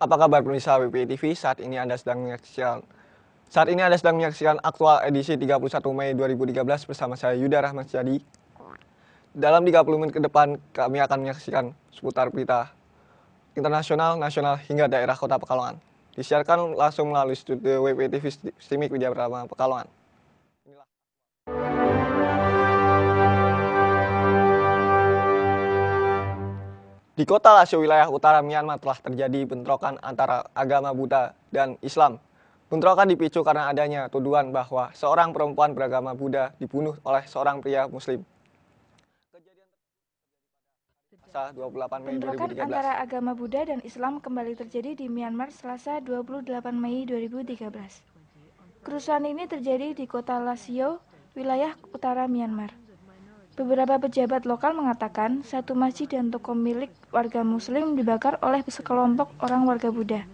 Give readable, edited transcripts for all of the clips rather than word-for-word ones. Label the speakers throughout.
Speaker 1: Apa kabar pemirsa WPI TV? Saat ini Anda sedang menyaksikan aktual edisi 31 Mei 2013 bersama saya Yuda Rahmat Jadi. Dalam 30 menit ke depan kami akan menyaksikan seputar berita internasional, nasional hingga daerah Kota Pekalongan. Disiarkan langsung melalui studio WPI TV Stimik Widya Pratama Pekalongan. Di kota Lasio wilayah utara Myanmar telah terjadi bentrokan antara agama Buddha dan Islam. Bentrokan dipicu karena adanya tuduhan bahwa seorang perempuan beragama Buddha dibunuh oleh seorang pria Muslim. Selasa 28 Mei
Speaker 2: Bentrokan
Speaker 1: 2013.
Speaker 2: antara agama Buddha dan Islam kembali terjadi di Myanmar Selasa 28 Mei 2013. Kerusuhan ini terjadi di kota Lasio, wilayah utara Myanmar. Beberapa pejabat lokal mengatakan satu masjid dan toko milik warga Muslim dibakar oleh sekelompok orang warga Buddha.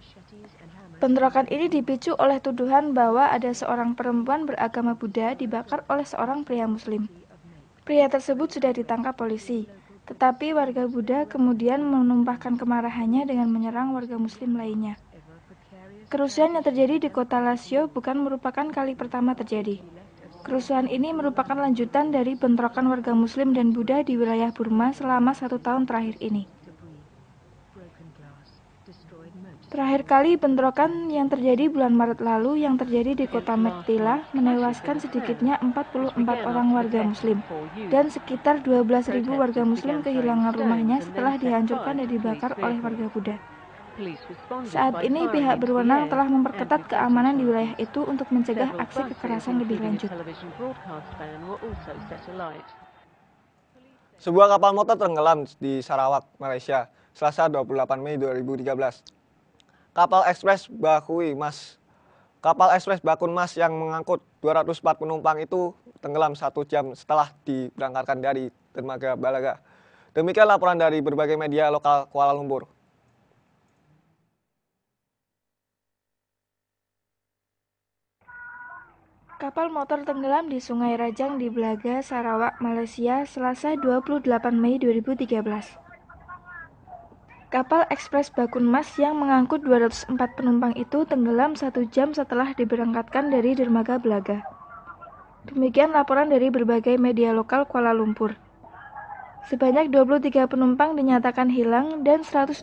Speaker 2: Bentrokan ini dipicu oleh tuduhan bahwa ada seorang perempuan beragama Buddha dibakar oleh seorang pria Muslim. Pria tersebut sudah ditangkap polisi, tetapi warga Buddha kemudian menumpahkan kemarahannya dengan menyerang warga Muslim lainnya. Kerusuhan yang terjadi di kota Lasio bukan merupakan kali pertama terjadi. Kerusuhan ini merupakan lanjutan dari bentrokan warga Muslim dan Buddha di wilayah Burma selama 1 tahun terakhir ini. Terakhir kali bentrokan yang terjadi bulan Maret lalu yang terjadi di kota Mektila menewaskan sedikitnya 44 orang warga Muslim dan sekitar 12.000 warga Muslim kehilangan rumahnya setelah dihancurkan dan dibakar oleh warga Buddha. Saat ini pihak berwenang telah memperketat keamanan di wilayah itu untuk mencegah aksi kekerasan lebih lanjut.
Speaker 1: Sebuah kapal motor tenggelam di Sarawak, Malaysia, Selasa 28 Mei 2013. Kapal ekspres Bakun Mas yang mengangkut 204 penumpang itu tenggelam 1 jam setelah diberangkatkan dari dermaga Balaga. Demikian laporan dari berbagai media lokal Kuala Lumpur.
Speaker 2: Kapal motor tenggelam di Sungai Rajang di Belaga, Sarawak, Malaysia, Selasa 28 Mei 2013. Kapal ekspres Bakun Mas yang mengangkut 204 penumpang itu tenggelam 1 jam setelah diberangkatkan dari dermaga Belaga. Demikian laporan dari berbagai media lokal Kuala Lumpur. Sebanyak 23 penumpang dinyatakan hilang dan 181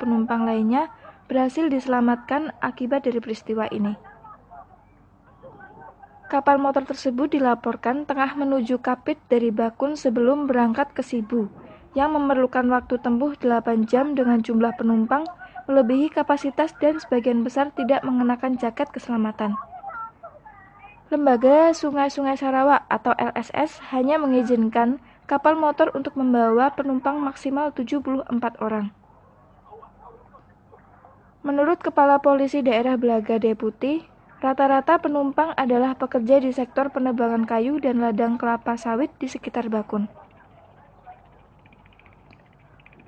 Speaker 2: penumpang lainnya berhasil diselamatkan akibat dari peristiwa ini. Kapal motor tersebut dilaporkan tengah menuju Kapit dari Bakun sebelum berangkat ke Sibu, yang memerlukan waktu tempuh 8 jam dengan jumlah penumpang melebihi kapasitas dan sebagian besar tidak mengenakan jaket keselamatan. Lembaga Sungai-Sungai Sarawak atau LSS hanya mengizinkan kapal motor untuk membawa penumpang maksimal 74 orang. Menurut Kepala Polisi Daerah Belaga Deputi, rata-rata penumpang adalah pekerja di sektor penebangan kayu dan ladang kelapa sawit di sekitar Bakun.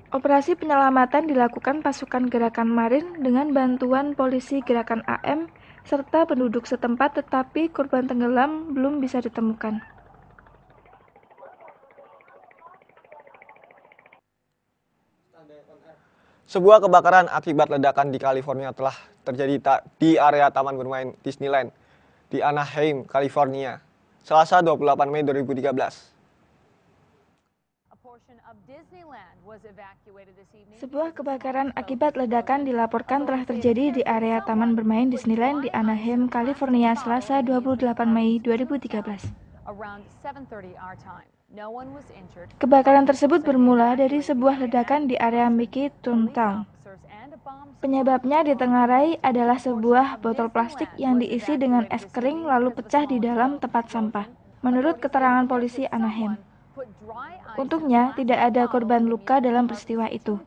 Speaker 2: Operasi penyelamatan dilakukan pasukan gerakan Marin dengan bantuan polisi gerakan AM serta penduduk setempat, tetapi korban tenggelam belum bisa ditemukan.
Speaker 1: Sebuah kebakaran akibat ledakan di California telah terjadi di area taman bermain Disneyland di Anaheim, California, Selasa 28 Mei 2013.
Speaker 2: Sebuah kebakaran akibat ledakan dilaporkan telah terjadi di area taman bermain Disneyland di Anaheim, California, Selasa 28 Mei 2013. Kebakaran tersebut bermula dari sebuah ledakan di area Mickey Toontown. Penyebabnya ditengarai adalah sebuah botol plastik yang diisi dengan es kering lalu pecah di dalam tempat sampah, menurut keterangan polisi Anaheim. Untungnya, tidak ada korban luka dalam peristiwa itu.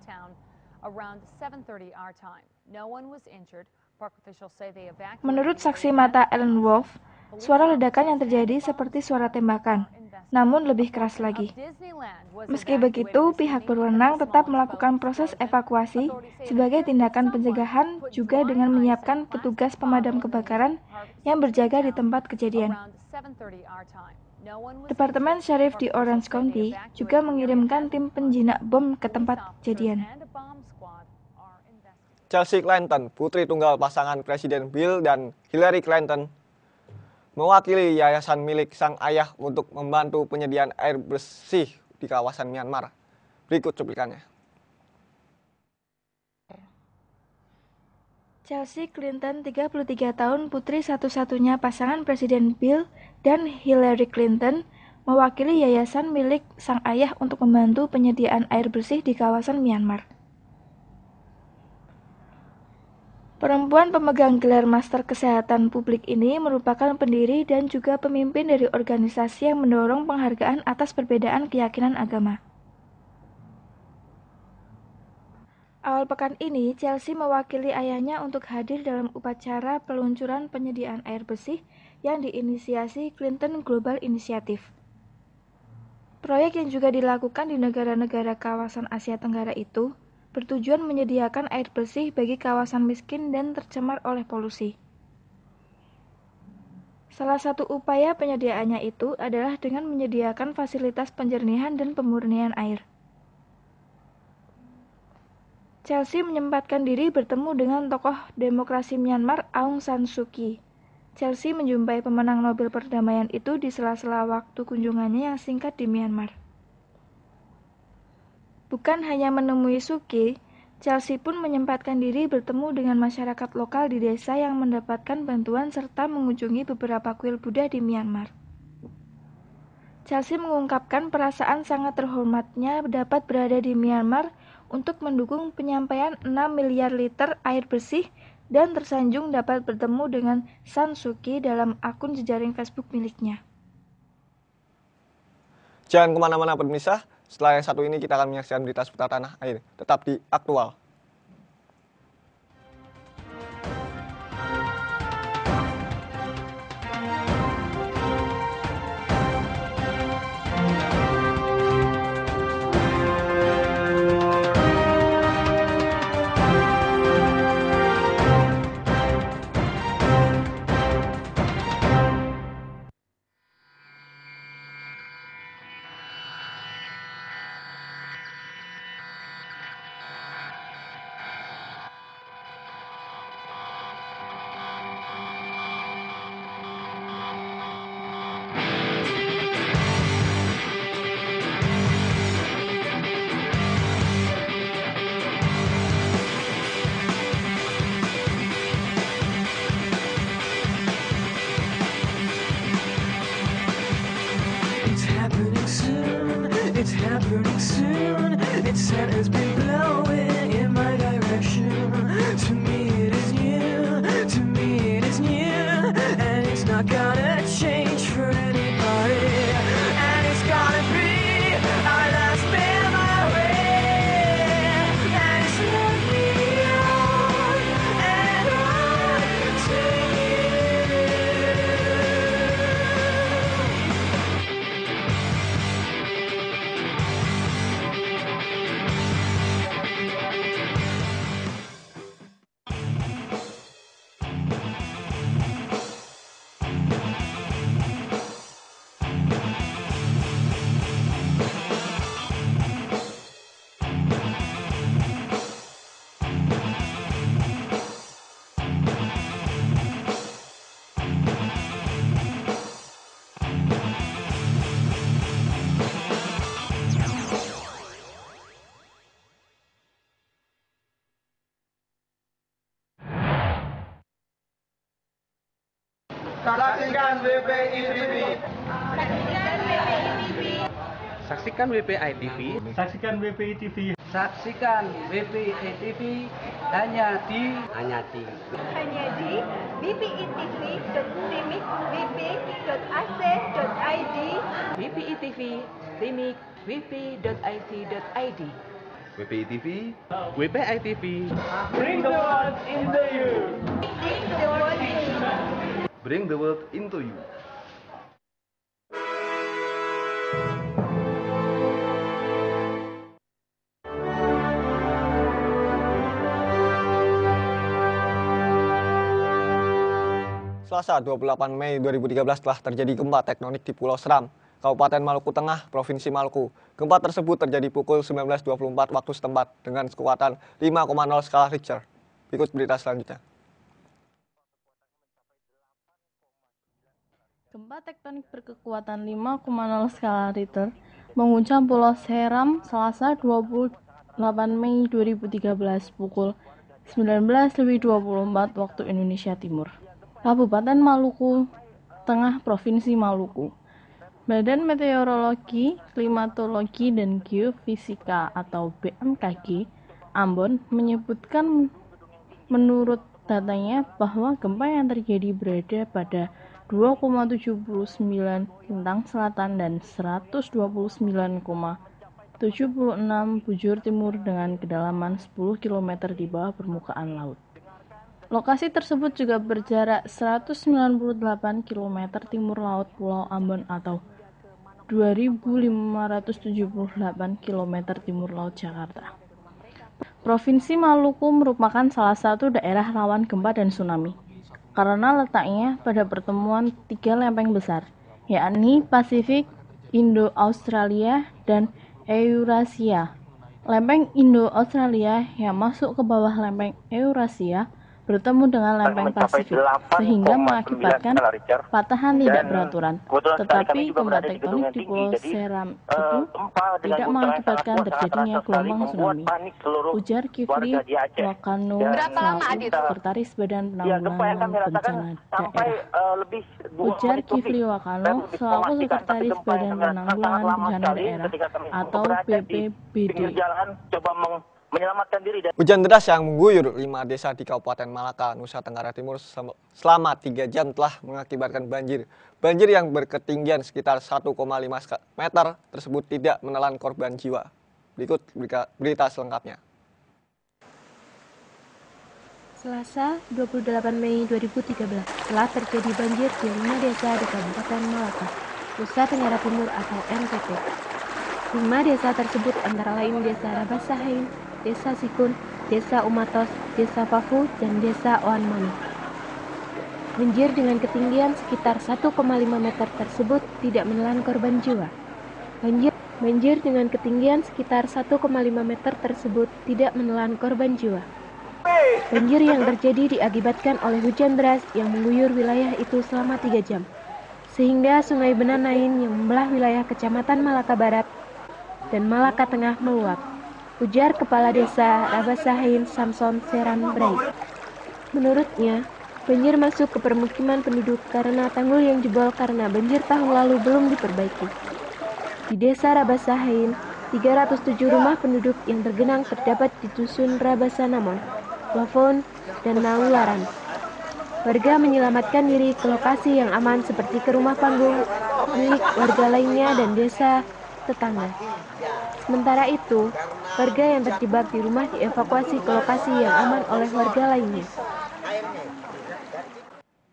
Speaker 2: Menurut saksi mata Ellen Wolf, suara ledakan yang terjadi seperti suara tembakan, namun lebih keras lagi. Meski begitu, pihak berwenang tetap melakukan proses evakuasi sebagai tindakan pencegahan juga dengan menyiapkan petugas pemadam kebakaran yang berjaga di tempat kejadian. Departemen Sheriff di Orange County juga mengirimkan tim penjinak bom ke tempat kejadian.
Speaker 1: Chelsea Clinton, putri tunggal pasangan Presiden Bill dan Hillary Clinton, mewakili yayasan milik sang ayah untuk membantu penyediaan air bersih di kawasan Myanmar. Berikut cuplikannya.
Speaker 2: Chelsea Clinton, 33 tahun, putri satu-satunya pasangan Presiden Bill dan Hillary Clinton, mewakili yayasan milik sang ayah untuk membantu penyediaan air bersih di kawasan Myanmar. Perempuan pemegang gelar Master Kesehatan Publik ini merupakan pendiri dan juga pemimpin dari organisasi yang mendorong penghargaan atas perbedaan keyakinan agama. Awal pekan ini, Chelsea mewakili ayahnya untuk hadir dalam upacara peluncuran penyediaan air bersih yang diinisiasi Clinton Global Initiative. Proyek yang juga dilakukan di negara-negara kawasan Asia Tenggara itu bertujuan menyediakan air bersih bagi kawasan miskin dan tercemar oleh polusi. Salah satu upaya penyediaannya itu adalah dengan menyediakan fasilitas penjernihan dan pemurnian air. Chelsea menyempatkan diri bertemu dengan tokoh demokrasi Myanmar Aung San Suu Kyi. Chelsea menjumpai pemenang Nobel Perdamaian itu di sela-sela waktu kunjungannya yang singkat di Myanmar. Bukan hanya menemui Suu Kyi, Chelsea pun menyempatkan diri bertemu dengan masyarakat lokal di desa yang mendapatkan bantuan serta mengunjungi beberapa kuil Buddha di Myanmar. Chelsea mengungkapkan perasaan sangat terhormatnya dapat berada di Myanmar untuk mendukung penyampaian 6 miliar liter air bersih dan tersanjung dapat bertemu dengan San Suu Kyi dalam akun jejaring Facebook miliknya.
Speaker 1: Jangan kemana-mana pemirsa, setelah yang satu ini kita akan menyaksikan berita seputar tanah air. Tetap di Aktual.
Speaker 3: It's happening soon. Its sun has been blowing in my direction. To me it is new. To me it is new. And it's not gonna change for anybody. And it's gonna be our last memory. And it's led me on and on to you.
Speaker 4: Saksikan WPI TV.
Speaker 5: Saksikan WPI TV.
Speaker 4: Saksikan WPI TV.
Speaker 5: Saksikan WPI TV hanya di
Speaker 6: bpitv.wip.ac.id.
Speaker 5: WPI TV Timik wp.ic.id.
Speaker 7: WPI TV.
Speaker 5: WPI TV.
Speaker 4: Bring the world into you.
Speaker 6: Bring the world in.
Speaker 7: Bring the world into you.
Speaker 1: Selasa 28 Mei 2013 telah terjadi gempa tektonik di Pulau Seram, Kabupaten Maluku Tengah, Provinsi Maluku. Gempa tersebut terjadi pukul 19.24 waktu setempat dengan kekuatan 5,0 skala Richter. Berikut berita selanjutnya.
Speaker 8: Gempa tektonik berkekuatan 5,0 skala Richter mengguncang Pulau Seram Selasa 28 Mei 2013 pukul 19.24 waktu Indonesia Timur. Kabupaten Maluku Tengah, Provinsi Maluku. Badan Meteorologi, Klimatologi, dan Geofisika atau BMKG Ambon menyebutkan menurut datanya bahwa gempa yang terjadi berada pada 2,79 lintang selatan dan 129,76 bujur timur dengan kedalaman 10 km di bawah permukaan laut. Lokasi tersebut juga berjarak 198 km timur laut Pulau Ambon atau 2.578 km timur laut Jakarta. Provinsi Maluku merupakan salah satu daerah rawan gempa dan tsunami karena letaknya pada pertemuan tiga lempeng besar, yakni Pasifik, Indo-Australia, dan Eurasia. Lempeng Indo-Australia yang masuk ke bawah lempeng Eurasia bertemu dengan lempeng Pasifik, sehingga mengakibatkan patahan tidak beraturan. Tetapi gempa tektonik di Pulau Seram itu tidak mengakibatkan terjadinya gelombang tsunami. Ujar Kifli Wakano, selaku Sekretaris Badan Penanggulangan Bencana Daerah. Ujar Kifli Wakano, selaku Sekretaris Badan Penanggulangan Bencana Daerah atau BPBD.
Speaker 1: Hujan deras yang mengguyur 5 desa di Kabupaten Malaka, Nusa Tenggara Timur selama 3 jam telah mengakibatkan banjir. Banjir yang berketinggian sekitar 1,5 meter tersebut tidak menelan korban jiwa. Berikut berita selengkapnya.
Speaker 9: Selasa 28 Mei 2013 telah terjadi banjir di 5 desa di Kabupaten Malaka, Nusa Tenggara Timur atau NTT. 5 desa tersebut antara lain Desa Rabasahain, Desa Sikun, Desa Umatos, Desa Fafu, dan Desa Oanmani. Banjir dengan ketinggian sekitar 1,5 meter tersebut tidak menelan korban jiwa. Banjir dengan ketinggian sekitar 1,5 meter tersebut tidak menelan korban jiwa. Banjir yang terjadi diakibatkan oleh hujan deras yang mengguyur wilayah itu selama 3 jam, sehingga Sungai Benanain yang membelah wilayah Kecamatan Malaka Barat dan Malaka Tengah meluap. Ujar Kepala Desa Rabasahain Samson Seran Brai. Menurutnya, banjir masuk ke permukiman penduduk karena tanggul yang jebol karena banjir tahun lalu belum diperbaiki. Di Desa Rabasahain, 307 rumah penduduk yang tergenang terdapat di Dusun Rabasanamon, Wafon, dan Naularan. Warga menyelamatkan diri ke lokasi yang aman seperti ke rumah panggung milik warga lainnya dan desa tetangga. Sementara itu, warga yang terjebak di rumah dievakuasi ke lokasi yang aman oleh warga lainnya.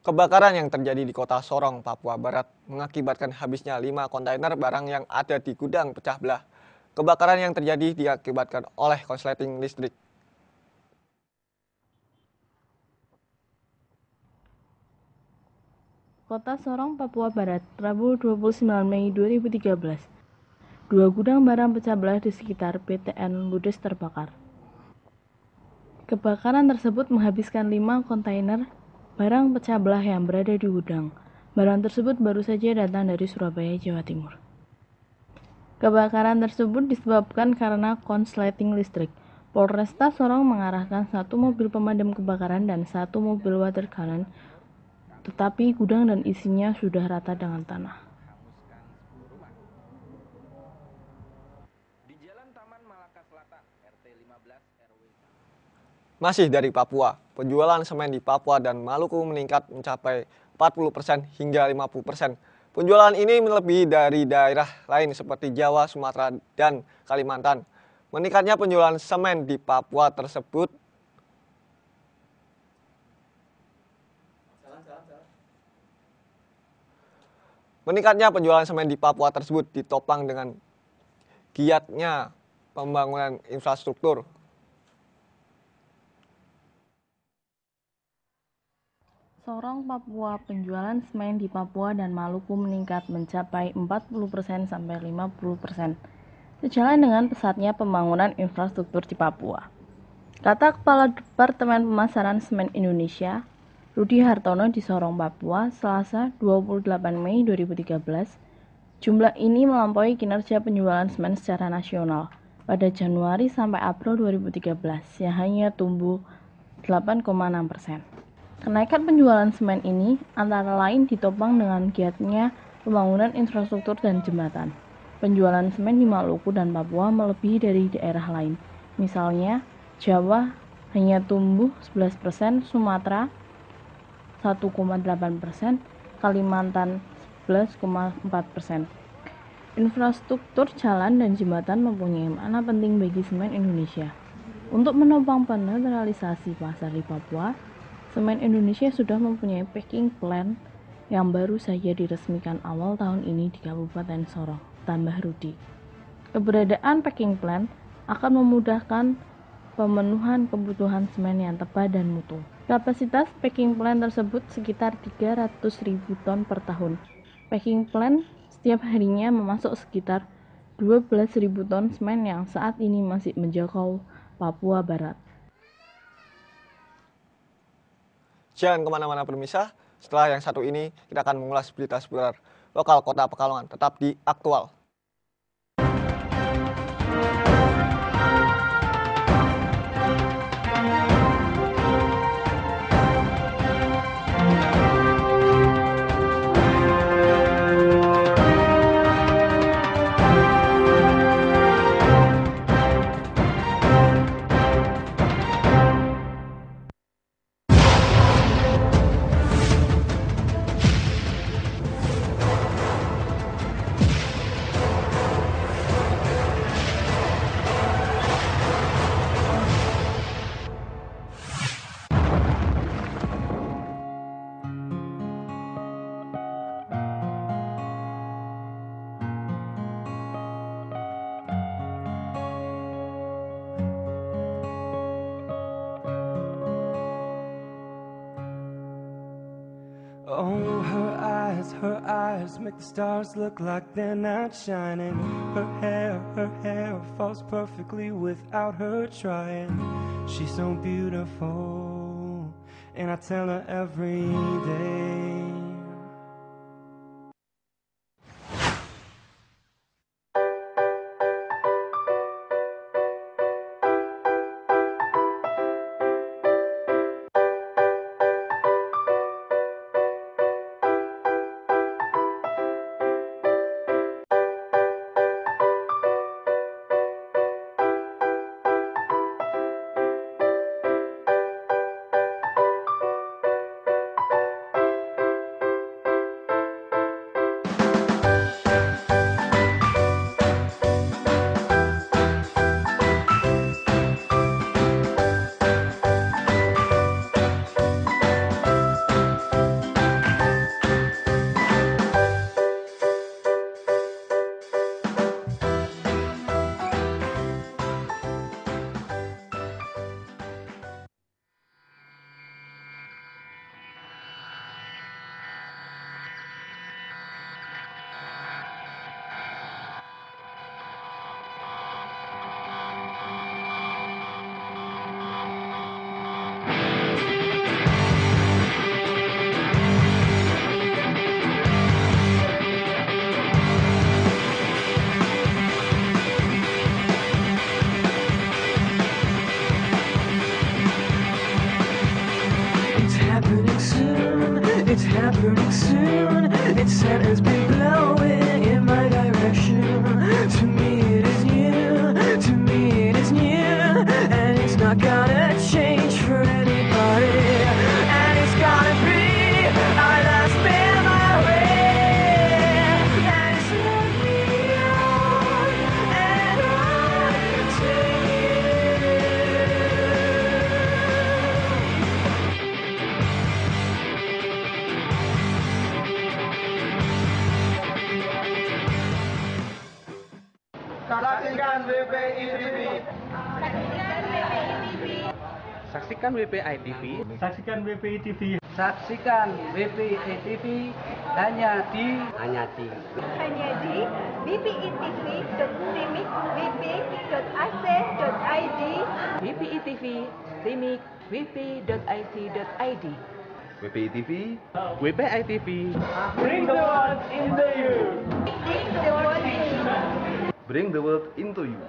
Speaker 1: Kebakaran yang terjadi di Kota Sorong, Papua Barat mengakibatkan habisnya 5 kontainer barang yang ada di gudang pecah belah. Kebakaran yang terjadi diakibatkan oleh konsleting listrik.
Speaker 8: Kota Sorong, Papua Barat, Rabu 29 Mei 2013. 2 gudang barang pecah belah di sekitar PTN ludes terbakar. Kebakaran tersebut menghabiskan 5 kontainer barang pecah belah yang berada di gudang. Barang tersebut baru saja datang dari Surabaya, Jawa Timur. Kebakaran tersebut disebabkan karena konsleting listrik. Polresta Sorong mengarahkan 1 mobil pemadam kebakaran dan 1 mobil water cannon, tetapi gudang dan isinya sudah rata dengan tanah.
Speaker 1: Masih dari Papua, penjualan semen di Papua dan Maluku meningkat mencapai 40% hingga 50%. Penjualan ini melebihi dari daerah lain seperti Jawa, Sumatera, dan Kalimantan. Meningkatnya penjualan semen di Papua tersebut ditopang dengan giatnya pembangunan infrastruktur.
Speaker 8: Sorong, Papua, penjualan semen di Papua dan Maluku meningkat mencapai 40% sampai 50%, sejalan dengan pesatnya pembangunan infrastruktur di Papua. Kata Kepala Departemen Pemasaran Semen Indonesia, Rudi Hartono di Sorong, Papua, Selasa 28 Mei 2013, jumlah ini melampaui kinerja penjualan semen secara nasional pada Januari sampai April 2013 yang hanya tumbuh 8,6%. Kenaikan penjualan semen ini antara lain ditopang dengan giatnya pembangunan infrastruktur dan jembatan. Penjualan semen di Maluku dan Papua melebihi dari daerah lain. Misalnya, Jawa hanya tumbuh 11%, Sumatera 1,8%, Kalimantan 11,4%. Infrastruktur jalan dan jembatan mempunyai makna penting bagi semen Indonesia. Untuk menopang penetralisasi pasar di Papua, Semen Indonesia sudah mempunyai packing plan yang baru saja diresmikan awal tahun ini di Kabupaten Sorong, tambah Rudi. Keberadaan packing plan akan memudahkan pemenuhan kebutuhan semen yang tepat dan mutu. Kapasitas packing plant tersebut sekitar 300.000 ton per tahun. Packing plant setiap harinya memasuk sekitar 12.000 ton semen yang saat ini masih menjangkau Papua Barat.
Speaker 1: Jangan kemana-mana pemirsa, setelah yang satu ini kita akan mengulas berita seputar lokal Kota Pekalongan, tetap di Aktual.
Speaker 3: Oh, her eyes make the stars look like they're not shining. Her hair falls perfectly without her trying. She's so beautiful, and I tell her every day. It's happening soon. Its center's been blowing in my direction. To me it is new. To me it is new. And it's not gonna change for anybody. And it's gonna be our last memory. And it's led me on and on to you.
Speaker 4: Saksikan WPI TV.
Speaker 5: Saksikan WPI TV.
Speaker 4: Saksikan WPI TV.
Speaker 5: Saksikan WPI TV hanya di
Speaker 6: hanya di bpitv.timik.wp.ac.id
Speaker 10: WPI TV, Remik, wp.it.id.
Speaker 7: WPI TV,
Speaker 5: WPI TV.
Speaker 4: Bring the world into you.
Speaker 6: Bring the world in you.
Speaker 7: bring the world into you.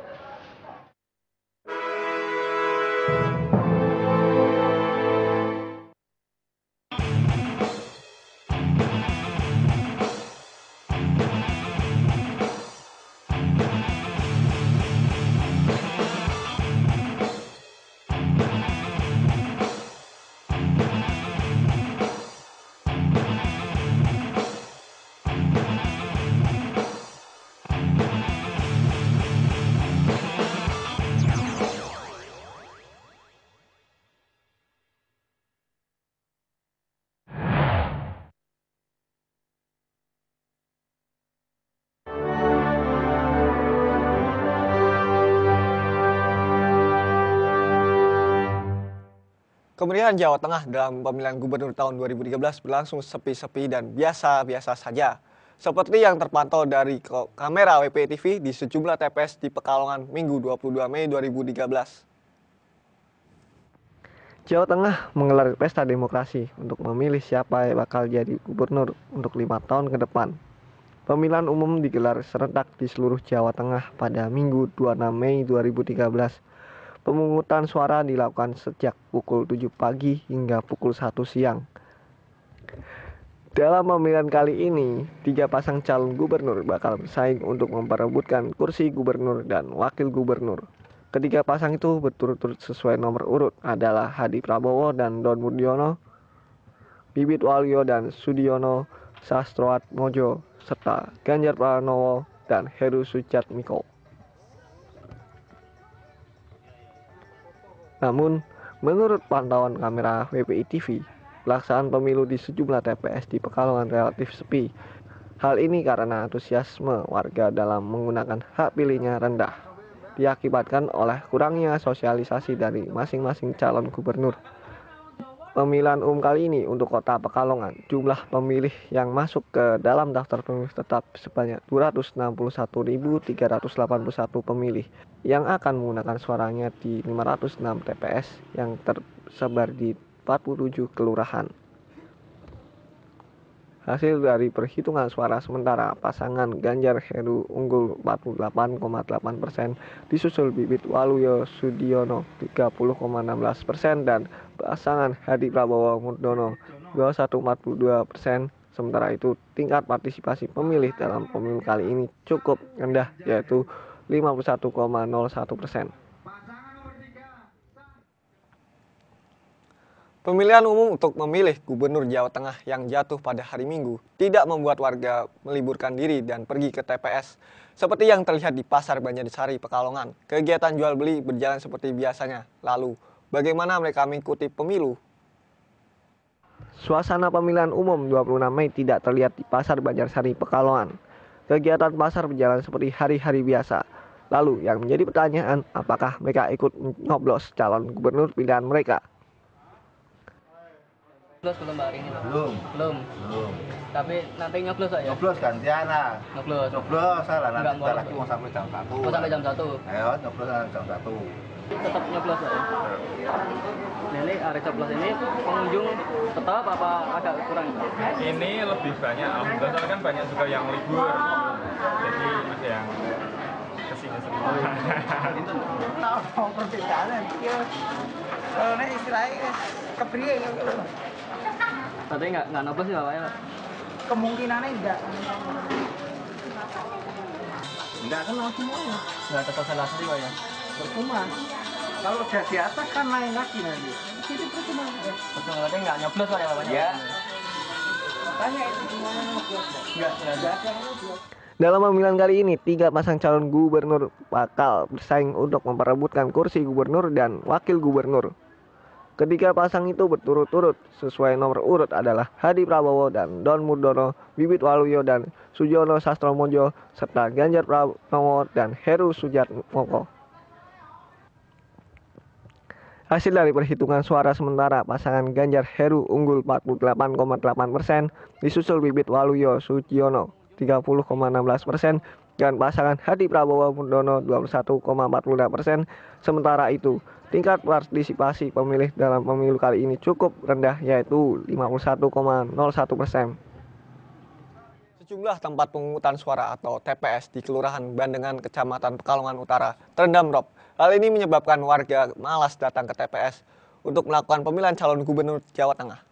Speaker 1: Kemeriahan Jawa Tengah dalam pemilihan gubernur tahun 2013 berlangsung sepi-sepi dan biasa-biasa saja. Seperti yang terpantau dari kamera WPI TV di sejumlah TPS di Pekalongan Minggu 22 Mei 2013. Jawa Tengah menggelar pesta demokrasi untuk memilih siapa yang bakal jadi gubernur untuk 5 tahun ke depan. Pemilihan umum digelar serentak di seluruh Jawa Tengah pada Minggu 26 Mei 2013. Pemungutan suara dilakukan sejak pukul 7 pagi hingga pukul 1 siang. Dalam pemilihan kali ini, 3 pasang calon gubernur bakal bersaing untuk memperebutkan kursi gubernur dan wakil gubernur. Ketiga pasang itu berturut-turut sesuai nomor urut adalah Hadi Prabowo dan Don Budiono, Bibit Waluyo dan Sudiono Sastroatmojo, serta Ganjar Pranowo dan Heru Sujatmiko. Namun, menurut pantauan kamera WPI TV, pelaksanaan pemilu di sejumlah TPS di Pekalongan relatif sepi. Hal ini karena antusiasme warga dalam menggunakan hak pilihnya rendah, diakibatkan oleh kurangnya sosialisasi dari masing-masing calon gubernur. Pemilihan umum kali ini untuk kota Pekalongan, jumlah pemilih yang masuk ke dalam daftar pemilih tetap sebanyak 261.381 pemilih yang akan menggunakan suaranya di 506 TPS yang tersebar di 47 kelurahan. Hasil dari perhitungan suara sementara, pasangan Ganjar Heru unggul 48,8%, disusul Bibit Waluyo Sudiono 30,16% dan pasangan Hadi Prabowo Murdono 21,42%. Sementara itu, tingkat partisipasi pemilih dalam pemilu kali ini cukup rendah, yaitu 51,01%. Pemilihan umum untuk memilih gubernur Jawa Tengah yang jatuh pada hari Minggu tidak membuat warga meliburkan diri dan pergi ke TPS. Seperti yang terlihat di Pasar Banjarsari, Pekalongan, kegiatan jual beli berjalan seperti biasanya. Lalu, bagaimana mereka mengikuti pemilu? Suasana pemilihan umum 26 Mei tidak terlihat di Pasar Banjarsari, Pekalongan. Kegiatan pasar berjalan seperti hari-hari biasa. Lalu, yang menjadi pertanyaan, apakah mereka ikut nyoblos calon gubernur pilihan mereka?
Speaker 11: Nyoblos belum hari ini?
Speaker 12: Belum.
Speaker 11: Tapi nanti nyoblos ya?
Speaker 12: Nyoblos gantian lah. Nyoblos salah nanti kita lagi mau sampai jam 1.
Speaker 11: Mau sampai jam 1?
Speaker 12: Ayo nyoblos jam 1.
Speaker 11: Tetap nyoblos ya? Nah, ini hari nyoblos ini pengunjung tetap apa agak kurang?
Speaker 13: Ini lebih banyak, alhamdulillah soalnya kan banyak juga yang libur. Jadi ada yang kesini semua.
Speaker 14: Itu perbedaannya. Soalnya istilahnya kepriye gitu.
Speaker 11: Tapi nggak nyoblos ya Pak ya?
Speaker 14: Kemungkinannya enggak.
Speaker 12: Enggak kenal semuanya.
Speaker 11: Nggak tersosialisasi Pak ya?
Speaker 14: Percuma. Kalau udah di atas kan naik lagi nanti. Itu percuma.
Speaker 11: Percuma berarti nggak nyoblos Pak ya Pak?
Speaker 14: Ya. Tanya itu semuanya nyoblos.
Speaker 11: Nggak ada.
Speaker 1: Dalam pemilihan kali ini, 3 pasang calon gubernur bakal bersaing untuk memperebutkan kursi gubernur dan wakil gubernur. Ketiga pasang itu berturut-turut sesuai nomor urut adalah Hadi Prabowo dan Don Murdono, Bibit Waluyo dan Sudiono Sastroatmojo, serta Ganjar Pranowo dan Heru Sujatmiko. Hasil dari perhitungan suara sementara, pasangan Ganjar Heru unggul 48,8%, disusul Bibit Waluyo Sudiono 30,16%, dan pasangan Hadi Prabowo Murdono 21,42%. Sementara itu, tingkat partisipasi pemilih dalam pemilu kali ini cukup rendah, yaitu 51,01%. Sejumlah tempat pemungutan suara atau TPS di Kelurahan Bandengan, Kecamatan Pekalongan Utara terendam rob. Hal ini menyebabkan warga malas datang ke TPS untuk melakukan pemilihan calon gubernur Jawa Tengah.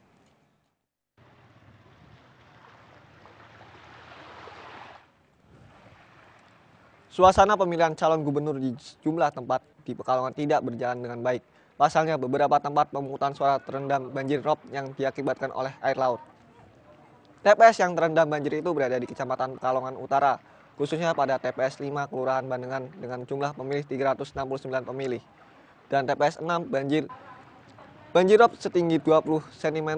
Speaker 1: Suasana pemilihan calon gubernur di sejumlah tempat di Pekalongan tidak berjalan dengan baik. Pasalnya, beberapa tempat pemungutan suara terendam banjir rob yang diakibatkan oleh air laut. TPS yang terendam banjir itu berada di Kecamatan Pekalongan Utara, khususnya pada TPS 5 Kelurahan Bandengan dengan jumlah pemilih 369 pemilih. Dan TPS 6 banjir rob setinggi 20 cm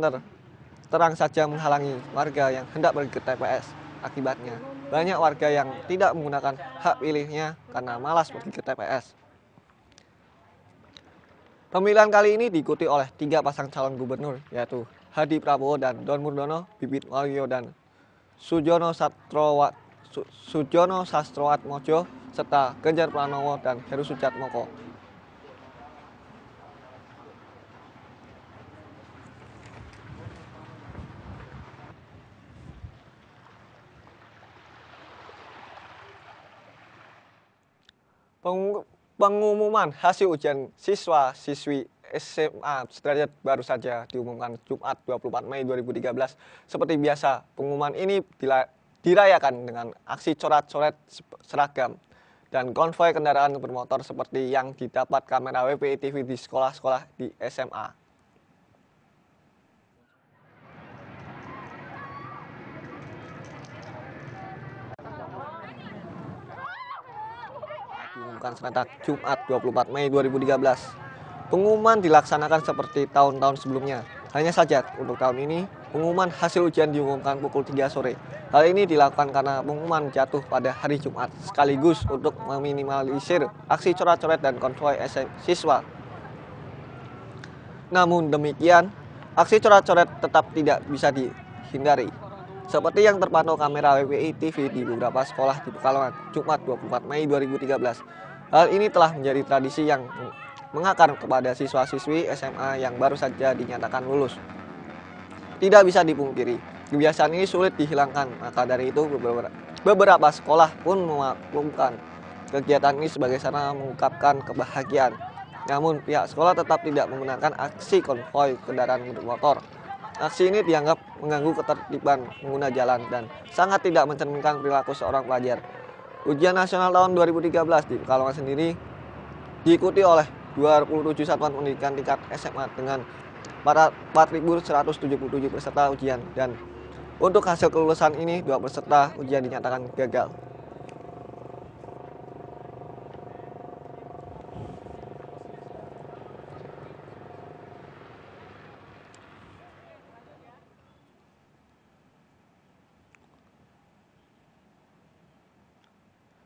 Speaker 1: terang saja menghalangi warga yang hendak pergi ke TPS. Akibatnya, banyak warga yang tidak menggunakan hak pilihnya karena malas pergi ke TPS. Pemilihan kali ini diikuti oleh 3 pasang calon gubernur, yaitu Hadi Prabowo dan Don Murdono, Bibit Waluyo dan Sujono Sastroatmojo, serta Ganjar Pranowo dan Heru Sujatmoko. Pengumuman hasil ujian siswa-siswi SMA sederajat baru saja diumumkan Jumat 24 Mei 2013. Seperti biasa, pengumuman ini dirayakan dengan aksi coret-coret seragam dan konvoi kendaraan bermotor seperti yang didapat kamera WPI TV di sekolah-sekolah di SMA. Diumumkan serentak Jumat 24 Mei 2013. Pengumuman dilaksanakan seperti tahun-tahun sebelumnya. Hanya saja untuk tahun ini, pengumuman hasil ujian diumumkan pukul 3 sore. Hal ini dilakukan karena pengumuman jatuh pada hari Jumat, sekaligus untuk meminimalisir aksi coret-coret dan konvoi siswa. Namun demikian, aksi coret-coret tetap tidak bisa dihindari. Seperti yang terpantau kamera WPI TV di beberapa sekolah di Pekalongan, Jumat 24 Mei 2013. Hal ini telah menjadi tradisi yang mengakar kepada siswa-siswi SMA yang baru saja dinyatakan lulus. Tidak bisa dipungkiri, kebiasaan ini sulit dihilangkan, maka dari itu beberapa sekolah pun melakukan kegiatan ini sebagai sarana mengungkapkan kebahagiaan. Namun pihak sekolah tetap tidak menggunakan aksi konvoi kendaraan bermotor. Aksi ini dianggap mengganggu ketertiban pengguna jalan dan sangat tidak mencerminkan perilaku seorang pelajar. Ujian nasional tahun 2013 di Pekalongan sendiri diikuti oleh 27 satuan pendidikan tingkat SMA dengan 4.177 peserta ujian, dan untuk hasil kelulusan ini 2 peserta ujian dinyatakan gagal.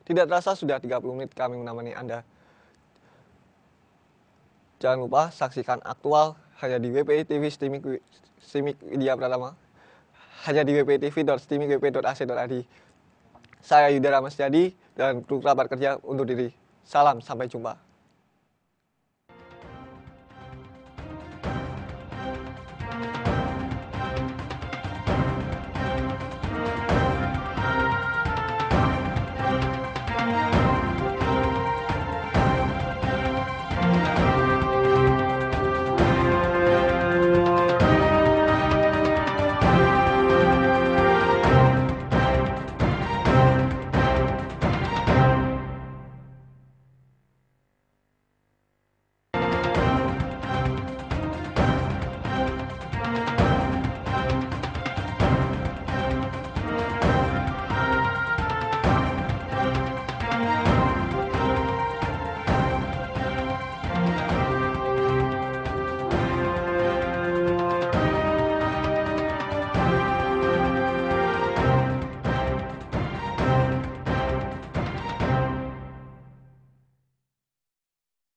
Speaker 1: Tidak terasa sudah 30 menit kami menemani Anda. Jangan lupa saksikan aktual hanya di WPI TV Streaming Widya Pratama, hanya di wpitv.streamingwp.ac.id. Saya Yudha Ramasjadi dan kru kerabat kerja undur diri. Salam, sampai jumpa.